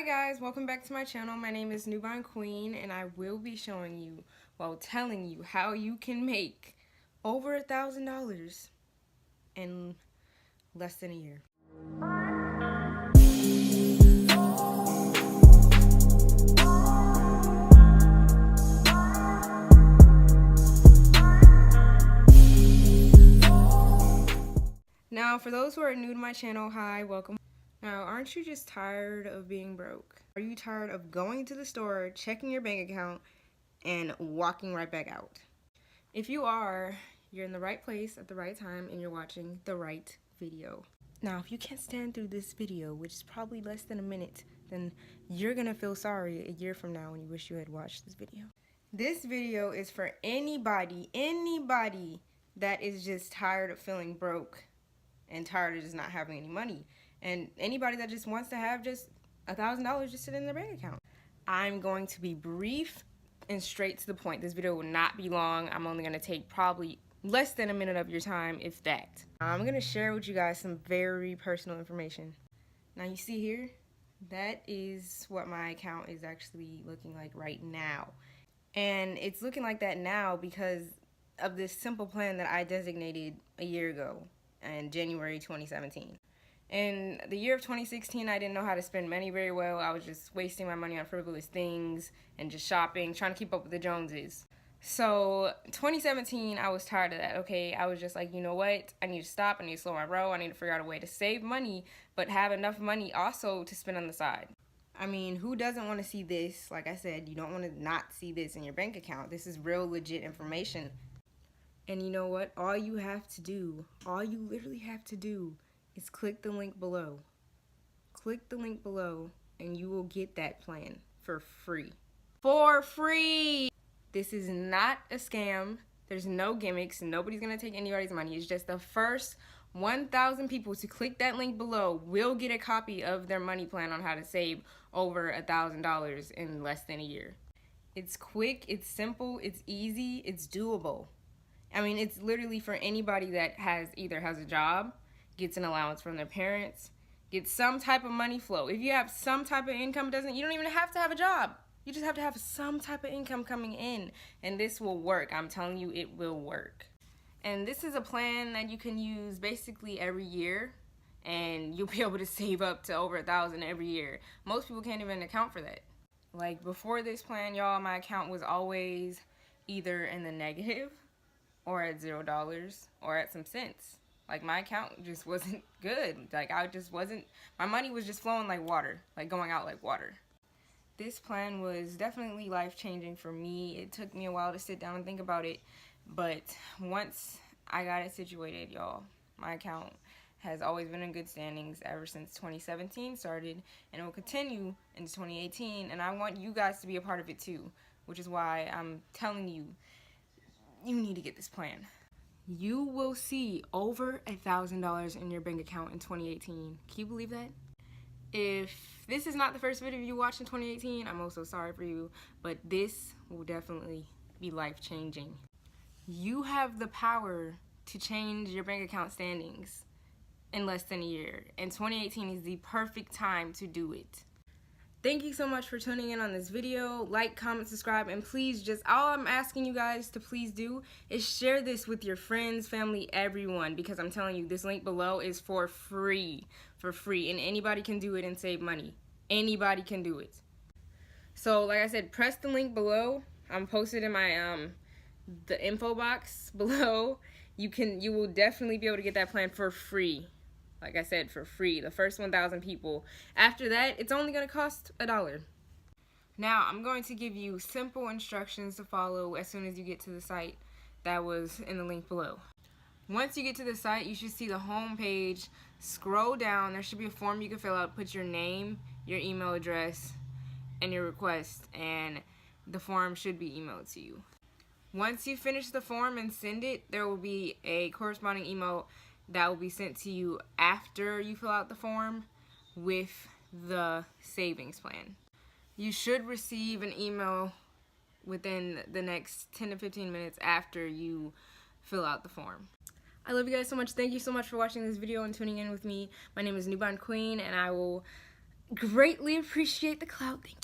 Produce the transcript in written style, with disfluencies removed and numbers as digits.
guys, welcome back to my channel. My name is Newborn Queen and I will be showing you, telling you how you can make over $1,000 in less than a year. Now, for those who are new to my channel, hi, welcome. Now, aren't you just tired of being broke? Are you tired of going to the store, checking your bank account, and walking right back out? If you are, you're in the right place at the right time and you're watching the right video. Now, if you can't stand through this video, which is probably less than a minute, then you're gonna feel sorry a year from now when you wish you had watched this video. This video is for anybody that is just tired of feeling broke and tired of just not having any money, and anybody that just wants to have just $1,000 just sitting in their bank account. I'm going to be brief and straight to the point. This video will not be long. I'm only going to take probably less than a minute of your time, if that. I'm going to share with you guys some very personal information. Now, you see here, that is what my account is actually looking like right now. And it's looking like that now because of this simple plan that I designated a year ago in January 2017. In the year of 2016, I didn't know how to spend money very well. I was just wasting my money on frivolous things and just shopping, trying to keep up with the Joneses. So 2017, I was tired of that, okay? I was just like, you know what? I need to stop. I need to slow my roll. I need to figure out a way to save money, but have enough money also to spend on the side. I mean, who doesn't want to see this? Like I said, you don't want to not see this in your bank account. This is real legit information. And you know what? All you literally have to do is click the link below. Click the link below and you will get that plan for free. For free! This is not a scam. There's no gimmicks. Nobody's gonna take anybody's money. It's just the first 1,000 people to click that link below will get a copy of their money plan on how to save over $1,000 in less than a year. It's quick, it's simple, it's easy, it's doable. I mean, it's literally for anybody that either has a job, gets an allowance from their parents, gets some type of money flow. If you have some type of income, you don't even have to have a job. You just have to have some type of income coming in, and this will work. I'm telling you, it will work. And this is a plan that you can use basically every year, and you'll be able to save up to over $1,000 every year. Most people can't even account for that. Like, before this plan, y'all, my account was always either in the negative or at $0 or at some cents. Like, my account just wasn't good. Like, my money was just flowing like water, like going out like water. This plan was definitely life-changing for me. It took me a while to sit down and think about it, but once I got it situated, y'all, my account has always been in good standings ever since 2017 started, and it will continue into 2018, and I want you guys to be a part of it too, which is why I'm telling you, you need to get this plan. You will see over $1,000 in your bank account in 2018. Can you believe that? If this is not the first video you watched in 2018, I'm also sorry for you, but this will definitely be life-changing. You have the power to change your bank account standings in less than a year, and 2018 is the perfect time to do it. Thank you so much for tuning in on this video. Like, comment, subscribe, and please all I'm asking you guys to please do is share this with your friends, family, everyone, because I'm telling you, this link below is for free, and anybody can do it and save money. Anybody can do it. So, like I said, press the link below. I'm posted in my the info box below. You will definitely be able to get that plan for free. Like I said, for free. The first 1,000 people. After that, it's only going to cost $1. Now, I'm going to give you simple instructions to follow as soon as you get to the site that was in the link below. Once you get to the site, you should see the home page. Scroll down. There should be a form you can fill out. Put your name, your email address, and your request, and the form should be emailed to you. Once you finish the form and send it, there will be a corresponding email that will be sent to you after you fill out the form with the savings plan. You should receive an email within the next 10 to 15 minutes after you fill out the form. I love you guys so much. Thank you so much for watching this video and tuning in with me. My name is Newborn Queen, and I will Greatly appreciate the clout. Thank you.